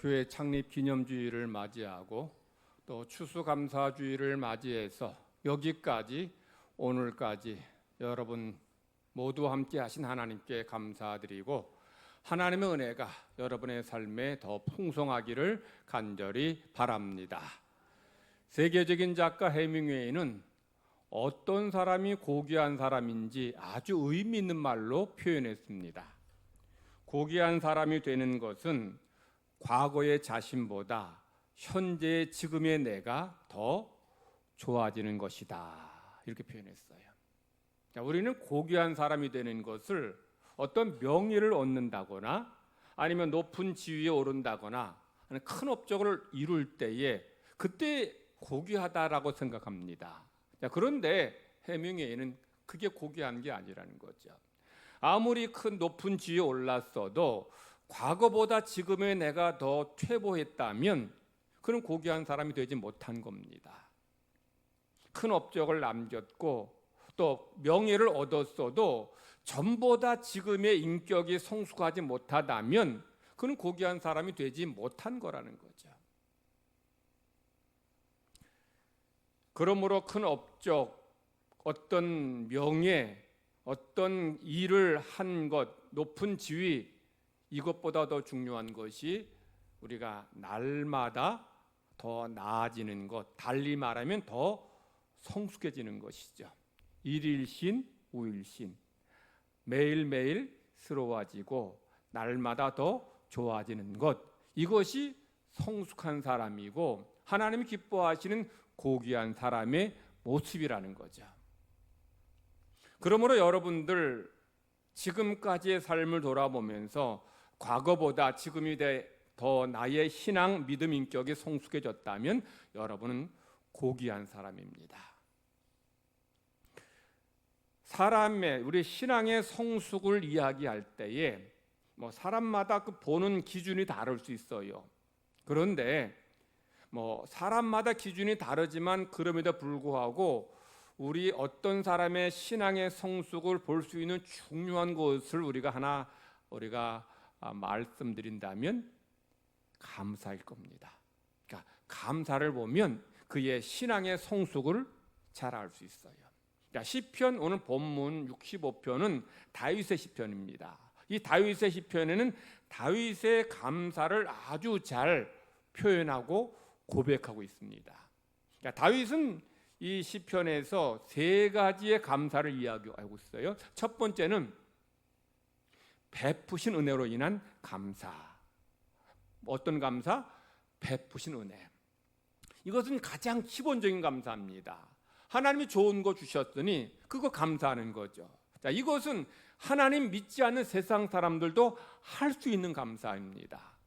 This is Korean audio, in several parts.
교회 창립 기념주일을 맞이하고 또 추수감사주일을 맞이해서 여기까지 오늘까지 여러분 모두 함께 하신 하나님께 감사드리고 하나님의 은혜가 여러분의 삶에 더 풍성하기를 간절히 바랍니다. 세계적인 작가 해밍웨이는 어떤 사람이 고귀한 사람인지 아주 의미 있는 말로 표현했습니다. 고귀한 사람이 되는 것은 과거의 자신보다 현재의 지금의 내가 더 좋아지는 것이다. 이렇게 표현했어요. 우리는 고귀한 사람이 되는 것을 어떤 명예를 얻는다거나 아니면 높은 지위에 오른다거나 하는 큰 업적을 이룰 때에 그때 고귀하다라고 생각합니다. 그런데 해밍웨이는 그게 고귀한 게 아니라는 거죠. 아무리 큰 높은 지위에 올랐어도 과거보다 지금의 내가 더 퇴보했다면 그는 고귀한 사람이 되지 못한 겁니다. 큰 업적을 남겼고 또 명예를 얻었어도 전보다 지금의 인격이 성숙하지 못하다면 그는 고귀한 사람이 되지 못한 거라는 거죠. 그러므로 큰 업적, 어떤 명예, 어떤 일을 한 것, 높은 지위, 이것보다 더 중요한 것이 우리가 날마다 더 나아지는 것, 달리 말하면 더 성숙해지는 것이죠. 일일신, 우일신, 매일매일 새로워지고 날마다 더 좋아지는 것, 이것이 성숙한 사람이고 하나님이 기뻐하시는 고귀한 사람의 모습이라는 거죠. 그러므로 여러분들 지금까지의 삶을 돌아보면서 과거보다 지금이 더 나의 신앙, 믿음, 인격이 성숙해졌다면 여러분은 고귀한 사람입니다. 사람의 우리 신앙의 성숙을 이야기할 때에 사람마다 그 보는 기준이 다를 수 있어요. 그런데 사람마다 기준이 다르지만 그럼에도 불구하고 우리 어떤 사람의 신앙의 성숙을 볼 수 있는 중요한 것을 우리가 말씀드린다면 감사일 겁니다. 그러니까 감사를 보면 그의 신앙의 성숙을 잘 알 수 있어요. 그러니까 시편, 오늘 본문 65편은 다윗의 시편입니다. 이 다윗의 시편에는 다윗의 감사를 아주 잘 표현하고 고백하고 있습니다. 그러니까 다윗은 이 시편에서 세 가지의 감사를 이야기하고 있어요. 첫 번째는 베푸신 은혜로 인한 감사. 어떤 감사? 베푸신 은혜. 이것은 가장 기본적인 감사입니다. 하나님이 좋은 거 주셨으니 그거 감사하는 거죠. 자, 이것은 하나님 믿지 않는 세상 사람들도 할 수 있는 감사입니다.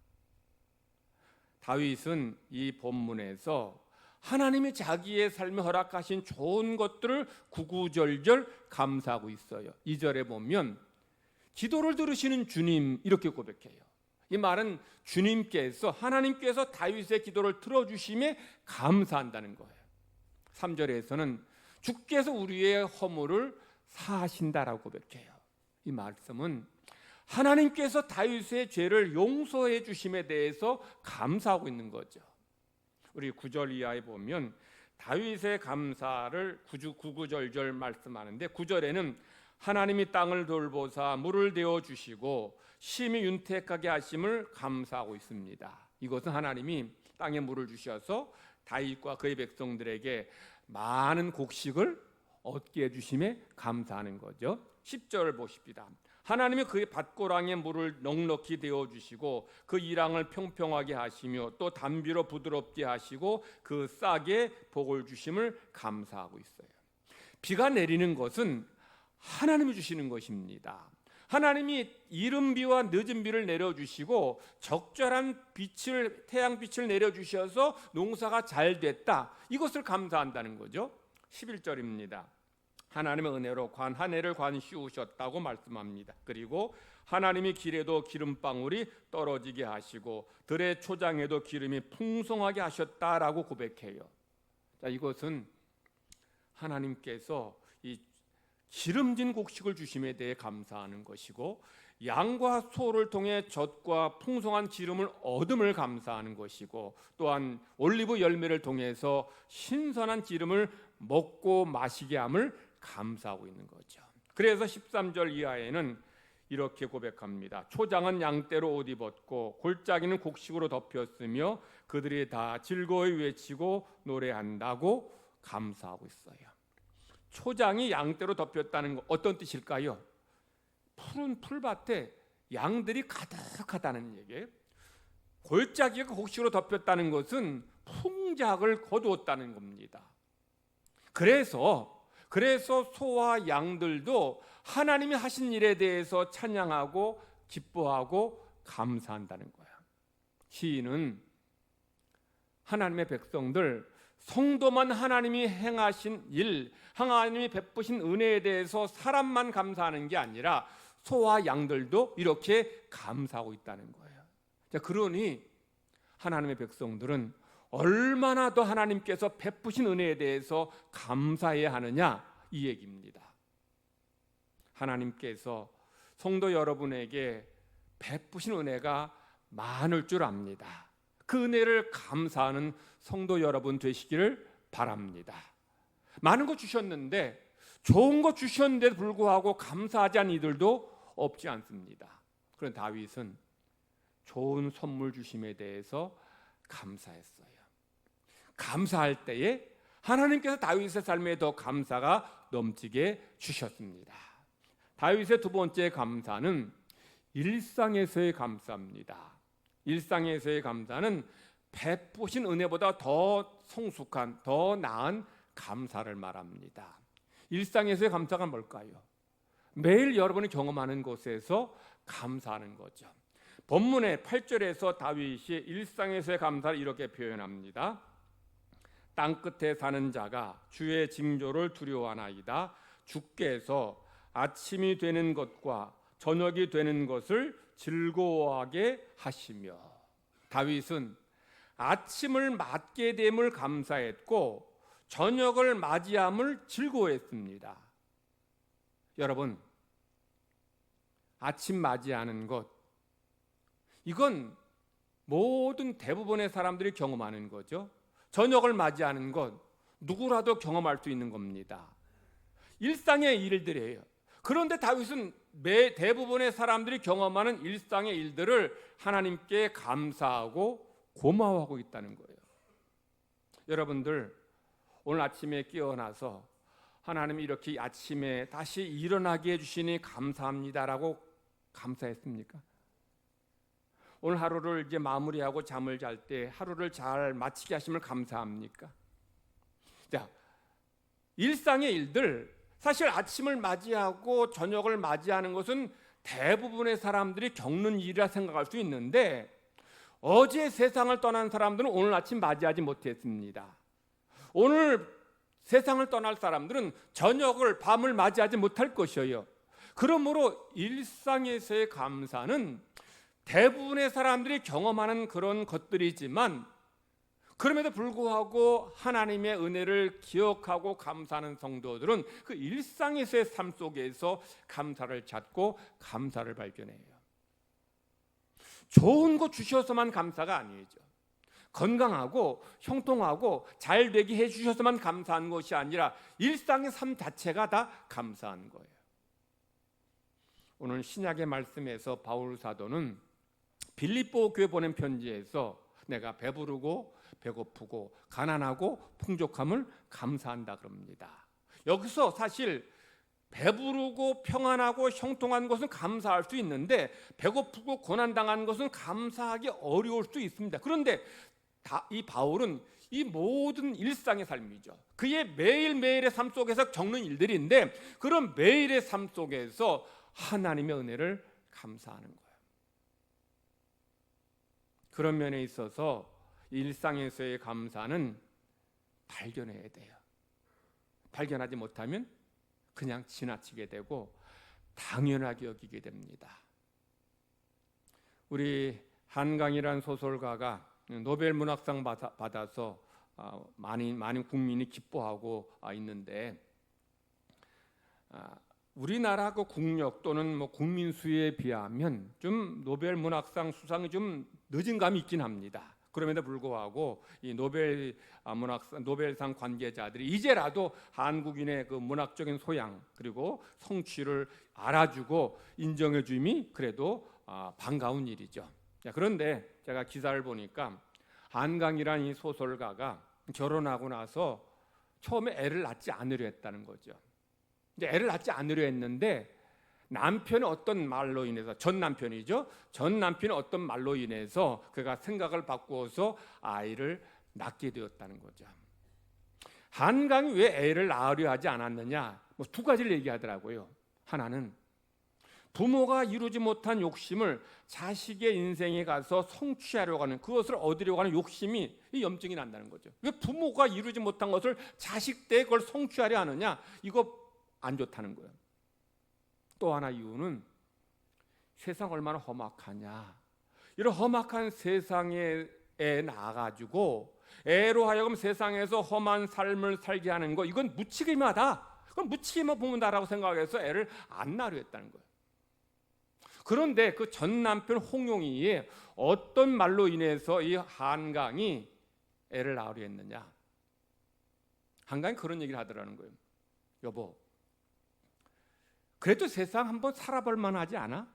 다윗은 이 본문에서 하나님이 자기의 삶에 허락하신 좋은 것들을 구구절절 감사하고 있어요. 2절에 보면 기도를 들으시는 주님, 이렇게 고백해요. 이 말은 주님께서, 하나님께서 다윗의 기도를 들어주심에 감사한다는 거예요. 3절에서는 주께서 우리의 허물을 사하신다라고 고백해요. 이 말씀은 하나님께서 다윗의 죄를 용서해 주심에 대해서 감사하고 있는 거죠. 우리 9절 이하에 보면 다윗의 감사를 구구절절 말씀하는데 9절에는 하나님이 땅을 돌보사 물을 데워 주시고 심히 윤택하게 하심을 감사하고 있습니다. 이것은 하나님이 땅에 물을 주셔서 다윗과 그의 백성들에게 많은 곡식을 얻게 해주심에 감사하는 거죠. 10절 보십시다. 하나님이 그의 밭고랑에 물을 넉넉히 데워주시고 그 이랑을 평평하게 하시며 또 담비로 부드럽게 하시고 그 싹에 복을 주심을 감사하고 있어요. 비가 내리는 것은 하나님이 주시는 것입니다. 하나님이 이른 비와 늦은 비를 내려주시고 적절한 빛을, 태양빛을 내려주셔서 농사가 잘 됐다. 이것을 감사한다는 거죠. 11절입니다. 하나님의 은혜로 한 해를 씌우셨다고 말씀합니다. 그리고 하나님이 길에도 기름방울이 떨어지게 하시고 들의 초장에도 기름이 풍성하게 하셨다라고 고백해요. 자, 이것은 하나님께서 이 기름진 곡식을 주심에 대해 감사하는 것이고 양과 소를 통해 젖과 풍성한 기름을 얻음을 감사하는 것이고, 또한 올리브 열매를 통해서 신선한 기름을 먹고 마시게 함을 감사하고 있는 거죠. 그래서 13절 이하에는 이렇게 고백합니다. 초장은 양떼로 옷 입었고 골짜기는 곡식으로 덮였으며 그들이 다 즐거이 외치고 노래한다고 감사하고 있어요. 초장이 양떼로 덮였다는 거 어떤 뜻일까요? 푸른 풀밭에 양들이 가득하다는 얘기예요. 골짜기가 곡식으로 덮였다는 것은 풍작을 거두었다는 겁니다. 그래서 소와 양들도 하나님이 하신 일에 대해서 찬양하고 기뻐하고 감사한다는 거야. 시인은 하나님의 백성들, 성도만 하나님이 행하신 일, 하나님이 베푸신 은혜에 대해서 사람만 감사하는 게 아니라 소와 양들도 이렇게 감사하고 있다는 거예요. 자, 그러니 하나님의 백성들은 얼마나 더 하나님께서 베푸신 은혜에 대해서 감사해야 하느냐, 이 얘기입니다. 하나님께서 성도 여러분에게 베푸신 은혜가 많을 줄 압니다. 그 은혜를 감사하는 성도 여러분 되시기를 바랍니다. 많은 거 주셨는데, 좋은 거 주셨는데도 불구하고 감사하지 않은 이들도 없지 않습니다. 그런 다윗은 좋은 선물 주심에 대해서 감사했어요. 감사할 때에 하나님께서 다윗의 삶에 더 감사가 넘치게 주셨습니다. 다윗의 두 번째 감사는 일상에서의 감사입니다. 일상에서의 감사는 베푸신 은혜보다 더 성숙한, 더 나은 감사를 말합니다. 일상에서의 감사가 뭘까요? 매일 여러분이 경험하는 곳에서 감사하는 거죠. 본문의 8절에서 다윗이 일상에서의 감사를 이렇게 표현합니다. 땅끝에 사는 자가 주의 징조를 두려워하나이다. 주께서 아침이 되는 것과 저녁이 되는 것을 즐거워하게 하시며. 다윗은 아침을 맞게 됨을 감사했고 저녁을 맞이함을 즐거워했습니다. 여러분, 아침 맞이하는 것, 이건 모든 대부분의 사람들이 경험하는 거죠. 저녁을 맞이하는 것, 누구라도 경험할 수 있는 겁니다. 일상의 일들이에요. 그런데 다윗은 대부분의 사람들이 경험하는 일상의 일들을 하나님께 감사하고 고마워하고 있다는 거예요. 여러분들, 오늘 아침에 깨어나서 하나님이 이렇게 아침에 다시 일어나게 해주시니 감사합니다라고 감사했습니까? 오늘 하루를 이제 마무리하고 잠을 잘 때 하루를 잘 마치게 하심을 감사합니까? 자, 일상의 일들, 사실 아침을 맞이하고 저녁을 맞이하는 것은 대부분의 사람들이 겪는 일이라 생각할 수 있는데, 어제 세상을 떠난 사람들은 오늘 아침 맞이하지 못했습니다. 오늘 세상을 떠날 사람들은 저녁을, 밤을 맞이하지 못할 것이에요. 그러므로 일상에서의 감사는 대부분의 사람들이 경험하는 그런 것들이지만, 그럼에도 불구하고 하나님의 은혜를 기억하고 감사하는 성도들은 그 일상에서의 삶 속에서 감사를 찾고 감사를 발견해요. 좋은 거 주셔서만 감사가 아니죠. 건강하고 형통하고 잘 되게 해주셔서만 감사한 것이 아니라 일상의 삶 자체가 다 감사한 거예요. 오늘 신약의 말씀에서 바울 사도는 빌립보 교회 보낸 편지에서 내가 배부르고 배고프고 가난하고 풍족함을 감사한다 그럽니다. 여기서 사실 배부르고 평안하고 형통한 것은 감사할 수 있는데 배고프고 고난당한 것은 감사하기 어려울 수 있습니다. 그런데 이 바울은 이 모든 일상의 삶이죠. 그의 매일매일의 삶 속에서 겪는 일들인데, 그런 매일의 삶 속에서 하나님의 은혜를 감사하는 거예요. 그런 면에 있어서 일상에서의 감사는 발견해야 돼요. 발견하지 못하면 그냥 지나치게 되고 당연하게 여기게 됩니다. 우리 한강이라는 소설가가 노벨 문학상 받아서 많은 국민이 기뻐하고 있는데, 우리나라 그 국력 또는 뭐 국민 수에 비하면 좀 노벨 문학상 수상이 좀 늦은 감이 있긴 합니다. 그럼에도 불구하고 이 노벨상 관계자들이 이제라도 한국인의 그 문학적인 소양 그리고 성취를 알아주고 인정해 줌이 그래도 반가운 일이죠. 그런데 제가 기사를 보니까 한강이란 이 소설가가 결혼하고 나서 처음에 애를 낳지 않으려 했다는 거죠. 이제 애를 낳지 않으려 했는데 남편의 어떤 말로 인해서 전 남편이죠. 전 남편의 어떤 말로 인해서 그가 생각을 바꾸어서 아이를 낳게 되었다는 거죠. 한강이 왜 애를 낳으려 하지 않았느냐? 뭐 두 가지를 얘기하더라고요. 하나는 부모가 이루지 못한 욕심을 자식의 인생에 가서 성취하려고 하는 그것을 얻으려고 하는 욕심이 염증이 난다는 거죠. 왜 부모가 이루지 못한 것을 자식 때 그걸 성취하려 하느냐? 이거 안 좋다는 거예요. 또 하나 이유는 세상 얼마나 험악하냐. 이런 험악한 세상에 애 낳아가지고 애로 하여금 세상에서 험한 삶을 살게 하는 거 이건 무책임하다. 그럼 무책임한 부모다라고 생각해서 애를 안 낳으려 했다는 거예요. 그런데 그 전 남편 홍용이 어떤 말로 인해서 이 한강이 애를 낳으려 했느냐. 한강이 그런 얘기를 하더라는 거예요. 여보, 그래도 세상 한번 살아볼 만하지 않아?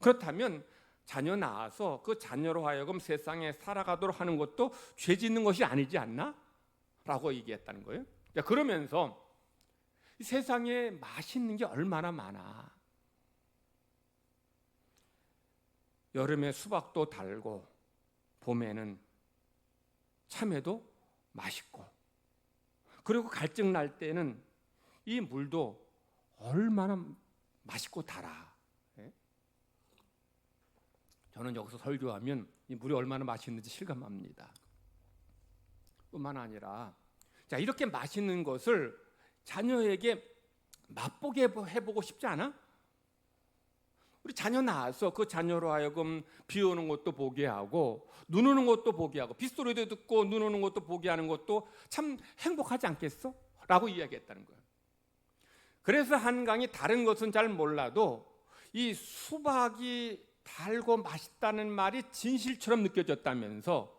그렇다면 자녀 낳아서 그 자녀로 하여금 세상에 살아가도록 하는 것도 죄 짓는 것이 아니지 않나? 라고 얘기했다는 거예요. 그러면서 세상에 맛있는 게 얼마나 많아. 여름에 수박도 달고 봄에는 참외도 맛있고 그리고 갈증 날 때는 이 물도 얼마나 맛있고 달아. 저는 여기서 설교하면 이 물이 얼마나 맛있는지 실감합니다. 뿐만 아니라 자, 이렇게 맛있는 것을 자녀에게 맛보게 해보고 싶지 않아? 우리 자녀 낳아서 그 자녀로 하여금 비 오는 것도 보게 하고 눈 오는 것도 보게 하고 빗소리도 듣고 눈 오는 것도 보게 하는 것도 참 행복하지 않겠어? 라고 이야기했다는 거예요. 그래서 한강이 다른 것은 잘 몰라도 이 수박이 달고 맛있다는 말이 진실처럼 느껴졌다면서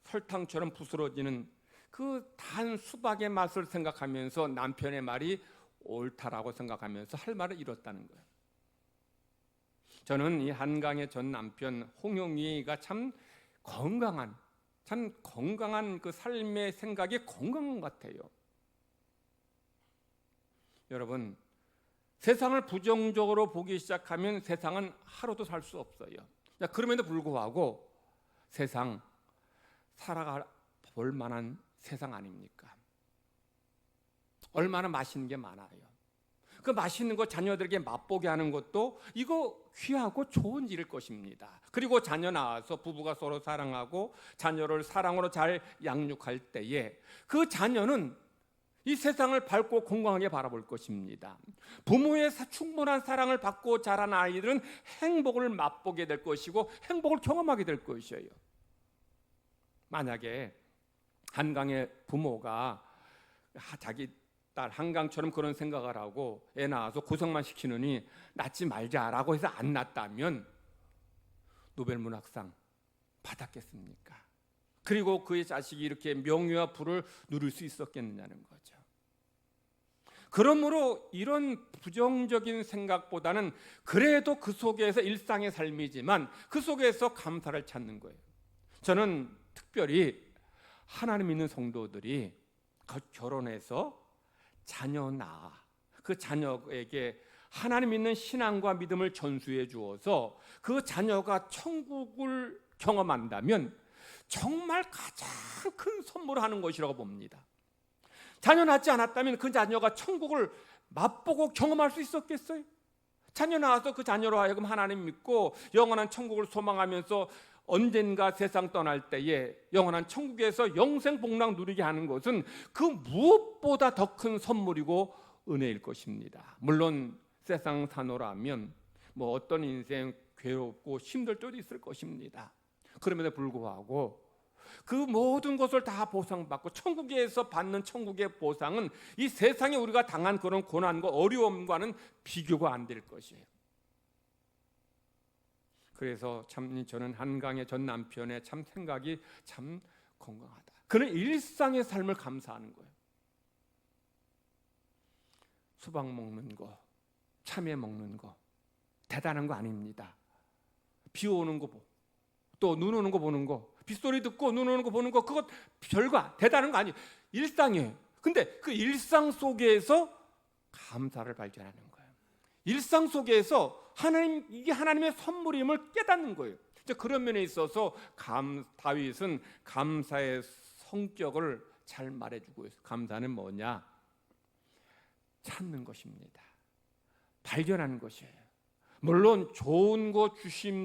설탕처럼 부스러지는 그 단 수박의 맛을 생각하면서 남편의 말이 옳다라고 생각하면서 할 말을 잃었다는 거예요. 저는 이 한강의 전 남편 홍용이가 참 건강한 그 삶의 생각이 건강한 것 같아요. 여러분, 세상을 부정적으로 보기 시작하면 세상은 하루도 살 수 없어요. 그럼에도 불구하고 세상 살아가 볼 만한 세상 아닙니까? 얼마나 맛있는 게 많아요. 그 맛있는 거 자녀들에게 맛보게 하는 것도 이거 귀하고 좋은 일일 것입니다. 그리고 자녀 낳아서 부부가 서로 사랑하고 자녀를 사랑으로 잘 양육할 때에 그 자녀는 이 세상을 밝고 건강하게 바라볼 것입니다. 부모의 충분한 사랑을 받고 자란 아이들은 행복을 맛보게 될 것이고 행복을 경험하게 될 것이에요. 만약에 한강의 부모가 자기 딸 한강처럼 그런 생각을 하고 애 낳아서 고생만 시키느니 낳지 말자라고 해서 안 낳았다면 노벨 문학상 받았겠습니까? 그리고 그의 자식이 이렇게 명예와 부를 누릴 수 있었겠느냐는 거죠. 그러므로 이런 부정적인 생각보다는 그래도 그 속에서 일상의 삶이지만 그 속에서 감사를 찾는 거예요. 저는 특별히 하나님 믿는 성도들이 결혼해서 자녀 낳아 그 자녀에게 하나님 믿는 신앙과 믿음을 전수해 주어서 그 자녀가 천국을 경험한다면 정말 가장 큰 선물을 하는 것이라고 봅니다. 자녀 낳지 않았다면 그 자녀가 천국을 맛보고 경험할 수 있었겠어요? 자녀 낳아서 그 자녀로 하여금 하나님 믿고 영원한 천국을 소망하면서 언젠가 세상 떠날 때에 영원한 천국에서 영생 복락 누리게 하는 것은 그 무엇보다 더 큰 선물이고 은혜일 것입니다. 물론 세상 사노라면 뭐 어떤 인생 괴롭고 힘들 때도 있을 것입니다. 그럼에도 불구하고 그 모든 것을 다 보상받고 천국에서 받는 천국의 보상은 이 세상에 우리가 당한 그런 고난과 어려움과는 비교가 안 될 것이에요. 그래서 참 저는 한강의 전 남편의 참 생각이 참 건강하다. 그는 일상의 삶을 감사하는 거예요. 수박 먹는 거, 참외 먹는 거 대단한 거 아닙니다. 비 오는 거 보고 또 눈 오는 거 보는 거, 빗소리 듣고 눈 오는 거 보는 거, 그것 별거 대단한 거 아니에요. 일상이에요. 근데 그 일상 속에서 감사를 발견하는 거예요. 일상 속에서 하나님, 이게 하나님의 선물임을 깨닫는 거예요. 그런 면에 있어서 다윗은 감사의 성격을 잘 말해주고 있어요. 감사는 뭐냐? 찾는 것입니다. 발견하는 것이에요. 물론 좋은 거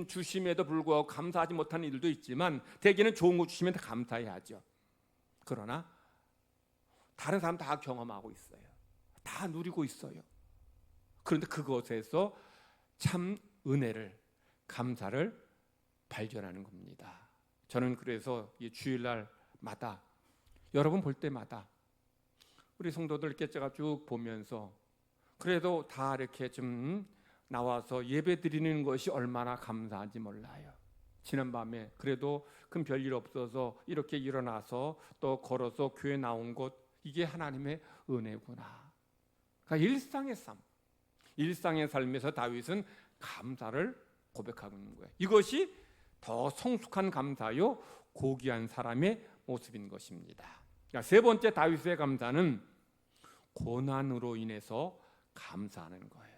주심에도 불구하고 감사하지 못하는 일도 있지만 대개는 좋은 거 주시면 감사해야죠. 그러나 다른 사람 다 경험하고 있어요. 다 누리고 있어요. 그런데 그것에서 참 은혜를, 감사를 발견하는 겁니다. 저는 그래서 이 주일날마다 여러분 볼 때마다 우리 성도들 이렇게 제가 쭉 보면서 그래도 다 이렇게 좀 나와서 예배 드리는 것이 얼마나 감사한지 몰라요. 지난밤에 그래도 큰 별일 없어서 이렇게 일어나서 또 걸어서 교회 나온 것, 이게 하나님의 은혜구나. 그러니까 일상의 삶에서 다윗은 감사를 고백하고 있는 거예요. 이것이 더 성숙한 감사요, 고귀한 사람의 모습인 것입니다. 그러니까 세 번째 다윗의 감사는 고난으로 인해서 감사하는 거예요.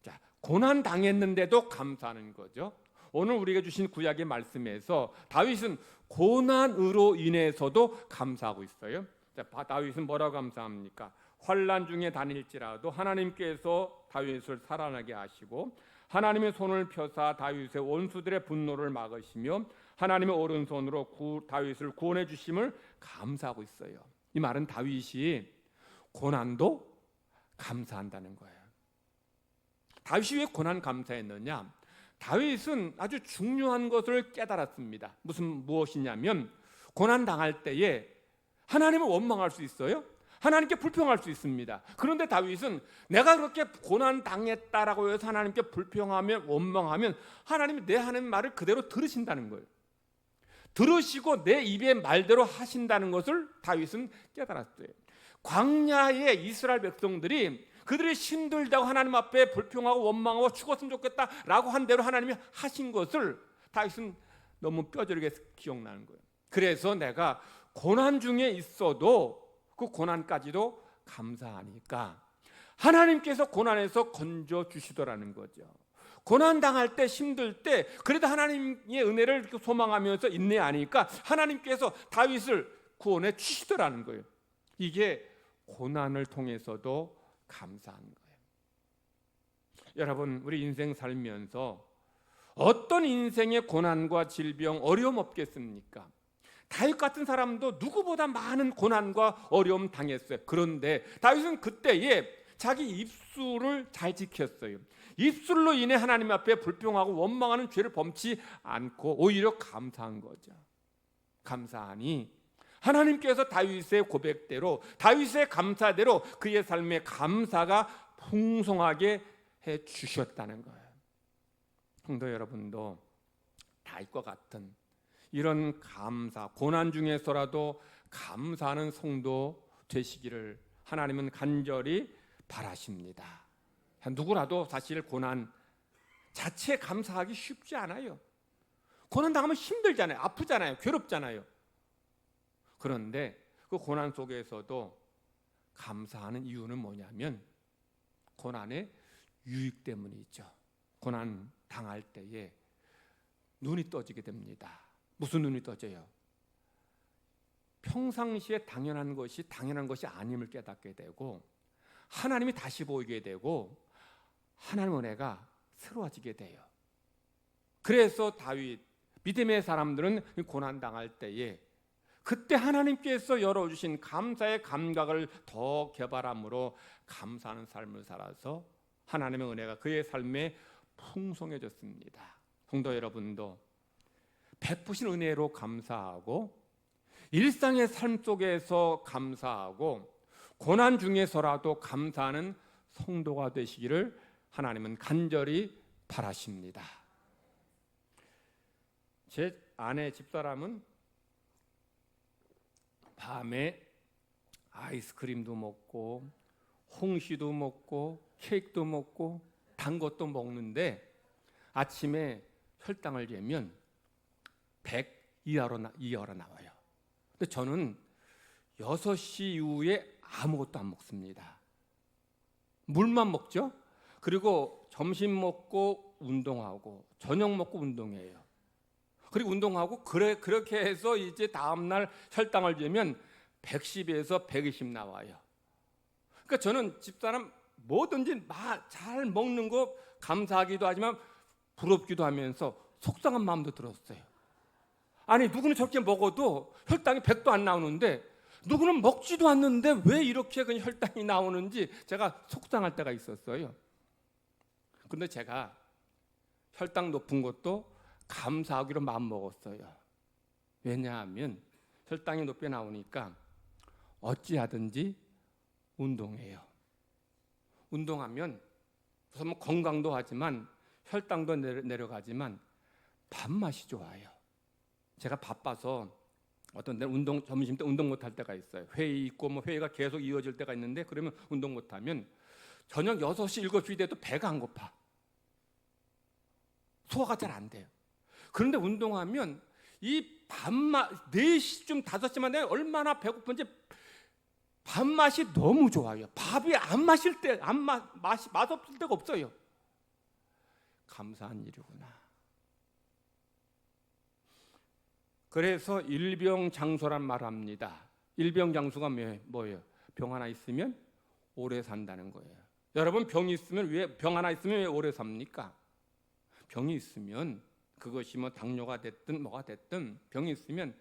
자, 고난 당했는데도 감사하는 거죠. 오늘 우리가 주신 구약의 말씀에서 다윗은 고난으로 인해서도 감사하고 있어요. 자, 다윗은 뭐라고 감사합니까? 환난 중에 다닐지라도 하나님께서 다윗을 살아나게 하시고 하나님의 손을 펴사 다윗의 원수들의 분노를 막으시며 하나님의 오른손으로 다윗을 구원해 주심을 감사하고 있어요. 이 말은 다윗이 고난도 감사한다는 거예요. 다윗이 왜 고난 감사했느냐? 다윗은 아주 중요한 것을 깨달았습니다. 무엇이냐면 고난 당할 때에 하나님을 원망할 수 있어요. 하나님께 불평할 수 있습니다. 그런데 다윗은 내가 그렇게 고난 당했다라고 해서 하나님께 불평하면, 원망하면 하나님이 내 하는 말을 그대로 들으신다는 거예요. 들으시고 내 입의 말대로 하신다는 것을 다윗은 깨달았어요. 광야의 이스라엘 백성들이 그들이 힘들다고 하나님 앞에 불평하고 원망하고 죽었으면 좋겠다라고 한 대로 하나님이 하신 것을 다윗은 너무 뼈저리게 기억나는 거예요. 그래서 내가 고난 중에 있어도 그 고난까지도 감사하니까 하나님께서 고난에서 건져 주시더라는 거죠. 고난 당할 때, 힘들 때 그래도 하나님의 은혜를 소망하면서 인내하니까 하나님께서 다윗을 구원해 주시더라는 거예요. 이게 고난을 통해서도 감사한 거예요. 여러분, 우리 인생 살면서 어떤 인생의 고난과 질병, 어려움 없겠습니까? 다윗 같은 사람도 누구보다 많은 고난과 어려움 당했어요. 그런데 다윗은 그때에 자기 입술을 잘 지켰어요. 입술로 인해 하나님 앞에 불평하고 원망하는 죄를 범치 않고 오히려 감사한 거죠. 감사하니 하나님께서 다윗의 고백대로, 다윗의 감사대로 그의 삶에 감사가 풍성하게 해 주셨다는 거예요. 성도 여러분도 다윗과 같은 이런 감사, 고난 중에서라도 감사하는 성도 되시기를 하나님은 간절히 바라십니다. 누구라도 사실 고난 자체 감사하기 쉽지 않아요. 고난 당하면 힘들잖아요. 아프잖아요. 괴롭잖아요. 그런데 그 고난 속에서도 감사하는 이유는 뭐냐면 고난의 유익 때문이죠. 고난 당할 때에 눈이 떠지게 됩니다. 무슨 눈이 떠져요? 평상시에 당연한 것이 아님을 깨닫게 되고 하나님이 다시 보이게 되고 하나님의 은혜가 새로워지게 돼요. 그래서 다윗, 믿음의 사람들은 고난 당할 때에 그때 하나님께서 열어주신 감사의 감각을 더 개발함으로 감사하는 삶을 살아서 하나님의 은혜가 그의 삶에 풍성해졌습니다. 성도 여러분도 베푸신 은혜로 감사하고 일상의 삶 속에서 감사하고 고난 중에서라도 감사하는 성도가 되시기를 하나님은 간절히 바라십니다. 제 아내 집사람은 밤에 아이스크림도 먹고 홍시도 먹고 케이크도 먹고 단 것도 먹는데 아침에 혈당을 재면 100 이하로 나와요. 근데 저는 6시 이후에 아무것도 안 먹습니다. 물만 먹죠. 그리고 점심 먹고 운동하고 저녁 먹고 운동해요. 그리고 운동하고 그렇게 해서 이제 다음날 혈당을 재면 110에서 120 나와요. 그러니까 저는 집사람 뭐든지 잘 먹는 거 감사하기도 하지만 부럽기도 하면서 속상한 마음도 들었어요. 아니 누구는 저렇게 먹어도 혈당이 100도 안 나오는데 누구는 먹지도 않는데 왜 이렇게 그냥 혈당이 나오는지 제가 속상할 때가 있었어요. 근데 제가 혈당 높은 것도 감사하기로 마음먹었어요. 왜냐하면 혈당이 높게 나오니까 어찌하든지 운동해요. 운동하면 우선 뭐 건강도 하지만 혈당도 내려가지만 밥맛이 좋아요. 제가 바빠서 어떤 때는 점심 때 운동 못할 때가 있어요. 회의 있고 뭐 회의가 계속 이어질 때가 있는데 그러면 운동 못하면 저녁 6시, 7시 돼도 배가 안 고파. 소화가 잘 안 돼요. 그런데 운동하면 이 밥맛 4시쯤 5시만 되면 얼마나 배고픈지 밥맛이 너무 좋아요. 밥이 맛없을 때가 없어요. 감사한 일이구나. 그래서 일병장수란 말을 합니다. 일병장수가 뭐예요? 병 하나 있으면 오래 산다는 거예요. 여러분 병이 있으면 병 하나 있으면 왜 오래 삽니까? 병이 있으면 그것이 뭐 당뇨가 됐든 뭐가 됐든 병이 있으면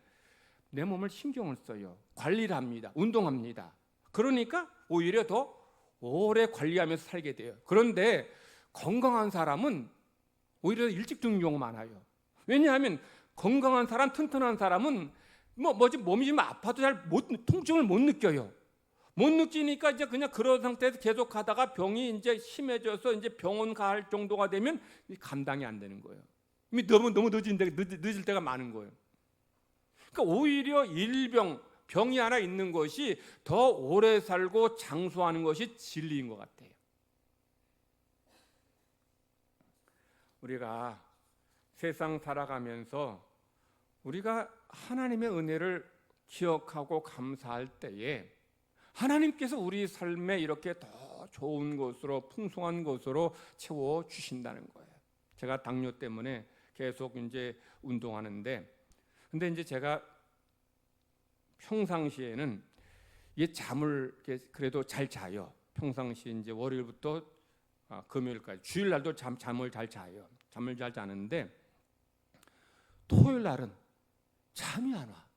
내 몸을 신경을 써요. 관리를 합니다. 운동합니다. 그러니까 오히려 더 오래 관리하면서 살게 돼요. 그런데 건강한 사람은 오히려 일찍 죽는 경우가 많아요. 왜냐하면 건강한 사람, 튼튼한 사람은 몸이 좀 아파도 통증을 못 느껴요. 못 느끼니까 이제 그냥 그런 상태에서 계속 하다가 병이 이제 심해져서 이제 병원 갈 정도가 되면 감당이 안 되는 거예요. 이미 너무 늦을 때가 많은 거예요. 그러니까 오히려 병이 하나 있는 것이 더 오래 살고 장수하는 것이 진리인 것 같아요. 우리가 세상 살아가면서 우리가 하나님의 은혜를 기억하고 감사할 때에 하나님께서 우리 삶에 이렇게 더 좋은 것으로 풍성한 것으로 채워 주신다는 거예요. 제가 당뇨 때문에 계속 이제 운동하는데, 근데 이제 제가 평상시에는 이 잠을 그래도 잘 자요. 평상시 이제 월요일부터 금요일까지 주일날도 잠을 잘 자요. 잠을 잘 자는데 토요일 날은 잠이 안 와.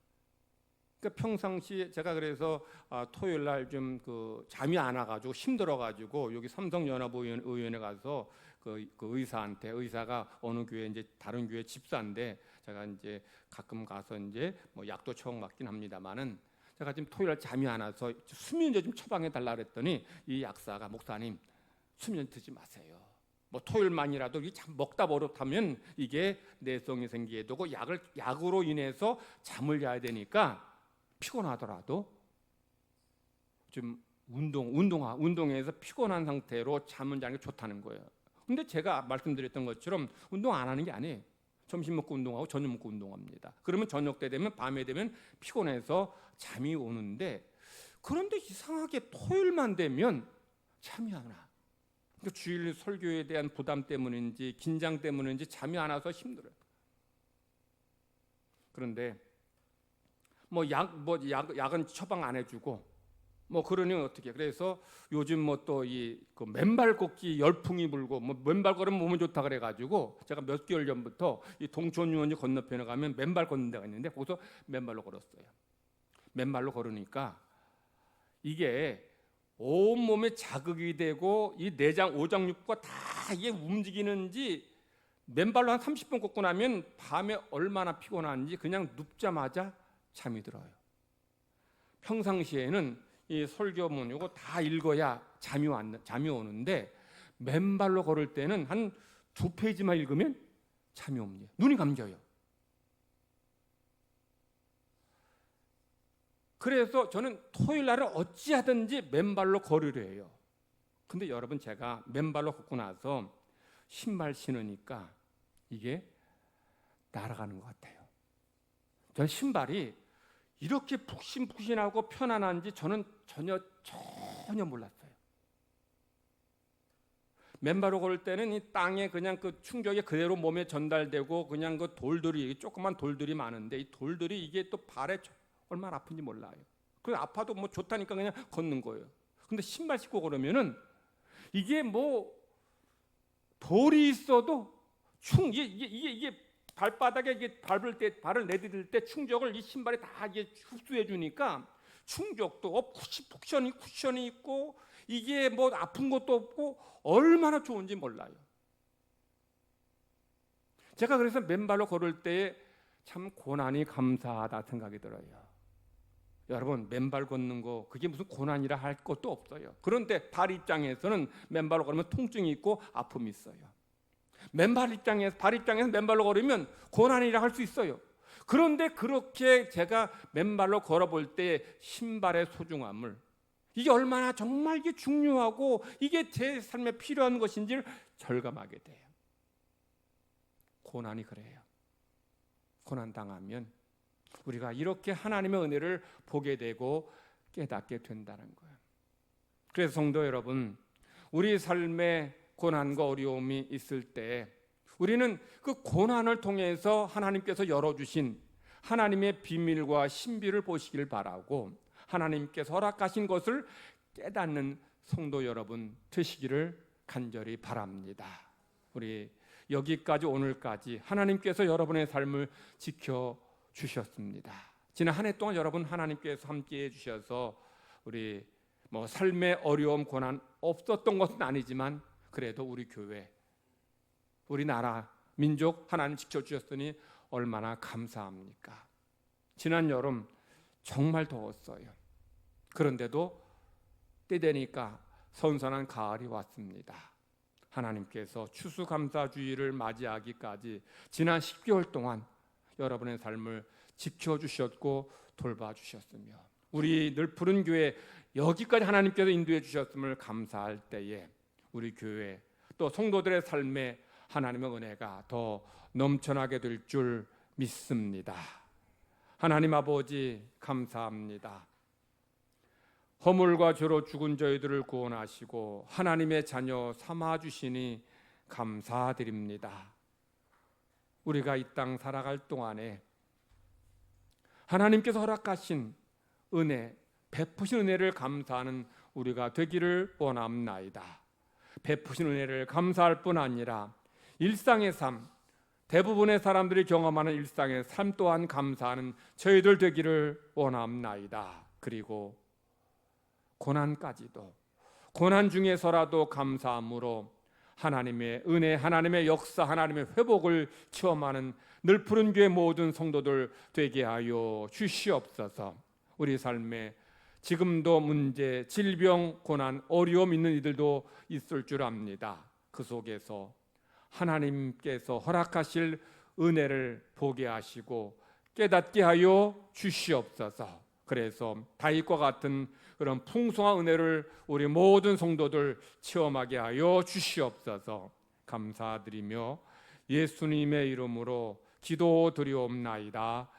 그러니까 평상시 제가 그래서 토요일 날 좀 잠이 안 와가지고 힘들어가지고 여기 삼성연합의원에 가서 그 의사한테, 의사가 어느 교회 이제 다른 교회 집사인데 제가 이제 가끔 가서 이제 뭐 약도 처방받긴 합니다만은 제가 지금 토요일 날 잠이 안 와서 수면제 좀 처방해 달라 그랬더니 이 약사가 목사님 수면 드지 마세요. 뭐 토요일만이라도 먹다 버릇하면 이게 내성이 생기게 되고 약으로 인해서 잠을 자야 되니까 피곤하더라도 좀 운동해서 피곤한 상태로 잠을 자는 게 좋다는 거예요. 근데 제가 말씀드렸던 것처럼 운동 안 하는 게 아니에요. 점심 먹고 운동하고 저녁 먹고 운동합니다. 그러면 저녁 때 되면 밤에 되면 피곤해서 잠이 오는데, 그런데 이상하게 토요일만 되면 잠이 안 와. 주일 설교에 대한 부담 때문인지 긴장 때문인지 잠이 안 와서 힘들어요. 그런데 약은 처방 안 해주고 그러니 어떻게? 그래서 요즘 또 그 맨발 걷기 열풍이 불고 맨발 걸으면 몸은 좋다 그래가지고 제가 몇 개월 전부터 이 동촌유원지 건너편에 가면 맨발 걷는 데가 있는데 거기서 맨발로 걸었어요. 맨발로 걸으니까 이게 온몸에 자극이 되고 이 내장 오장육부가 다 이게 움직이는지 맨발로 한 30분 걷고 나면 밤에 얼마나 피곤한지 그냥 눕자마자 잠이 들어요. 평상시에는 이 설교문 이거 다 읽어야 잠이 오는데 맨발로 걸을 때는 한 2페이지만 읽으면 잠이 옵니다. 눈이 감겨요. 그래서 저는 토요일 날은 어찌하든지 맨발로 걸으려 해요. 근데 여러분, 제가 맨발로 걷고 나서 신발 신으니까 이게 날아가는 것 같아요. 전 신발이 이렇게 푹신푹신하고 편안한지 저는 전혀 몰랐어요. 맨발로 걸을 때는 이 땅에 그냥 그 충격이 그대로 몸에 전달되고 그냥 그 돌들이, 조그만 돌들이 많은데 이 돌들이 이게 또 발에 얼마나 아픈지 몰라요. 그 아파도 뭐 좋다니까 그냥 걷는 거예요. 근데 신발 신고 걸으면은 이게 뭐 돌이 있어도 이게 발바닥에 이게 발을 내디딜 때 충격을 이 신발이 다 이게 흡수해 주니까 충격도 없고 쿠션이 있고 이게 뭐 아픈 것도 없고 얼마나 좋은지 몰라요. 제가 그래서 맨발로 걸을 때에 참 고난이 감사하다 생각이 들어요. 여러분, 맨발 걷는 거 그게 무슨 고난이라 할 것도 없어요. 그런데 발 입장에서는 맨발로 걸으면 통증이 있고 아픔이 있어요. 발 입장에서 맨발로 걸으면 고난이라 할 수 있어요. 그런데 그렇게 제가 맨발로 걸어볼 때 신발의 소중함을, 이게 얼마나 정말 이게 중요하고 이게 제 삶에 필요한 것인지를 절감하게 돼요. 고난이 그래요. 고난 당하면 우리가 이렇게 하나님의 은혜를 보게 되고 깨닫게 된다는 거예요. 그래서 성도 여러분, 우리 삶에 고난과 어려움이 있을 때 우리는 그 고난을 통해서 하나님께서 열어주신 하나님의 비밀과 신비를 보시길 바라고 하나님께서 허락하신 것을 깨닫는 성도 여러분 되시기를 간절히 바랍니다. 우리 여기까지 오늘까지 하나님께서 여러분의 삶을 지켜주셨습니다. 지난 한 해 동안 여러분 하나님께서 함께해 주셔서 우리 뭐 삶의 어려움 고난 없었던 것은 아니지만 그래도 우리 교회, 우리나라, 민족 하나님 지켜주셨으니 얼마나 감사합니까? 지난 여름 정말 더웠어요. 그런데도 때 되니까 선선한 가을이 왔습니다. 하나님께서 추수감사주의를 맞이하기까지 지난 10개월 동안 여러분의 삶을 지켜주셨고 돌봐주셨으며 우리 늘 푸른 교회 여기까지 하나님께서 인도해 주셨음을 감사할 때에 우리 교회 또 성도들의 삶에 하나님의 은혜가 더 넘쳐나게 될 줄 믿습니다. 하나님 아버지 감사합니다. 허물과 죄로 죽은 저희들을 구원하시고 하나님의 자녀 삼아주시니 감사드립니다. 우리가 이 땅 살아갈 동안에 하나님께서 허락하신 은혜, 베푸신 은혜를 감사하는 우리가 되기를 원합나이다. 베푸신 은혜를 감사할 뿐 아니라 일상의 삶, 대부분의 사람들이 경험하는 일상의 삶 또한 감사하는 저희들 되기를 원합나이다. 그리고 고난까지도, 고난 중에서라도 감사함으로 하나님의 은혜, 하나님의 역사, 하나님의 회복을 체험하는 늘 푸른 교회 모든 성도들 되게 하여 주시옵소서. 우리 삶에 지금도 문제, 질병, 고난, 어려움 있는 이들도 있을 줄 압니다. 그 속에서 하나님께서 허락하실 은혜를 보게 하시고 깨닫게 하여 주시옵소서. 그래서 다윗과 같은 그런 풍성한 은혜를 우리 모든 성도들 체험하게 하여 주시옵소서. 감사드리며 예수님의 이름으로 기도드리옵나이다.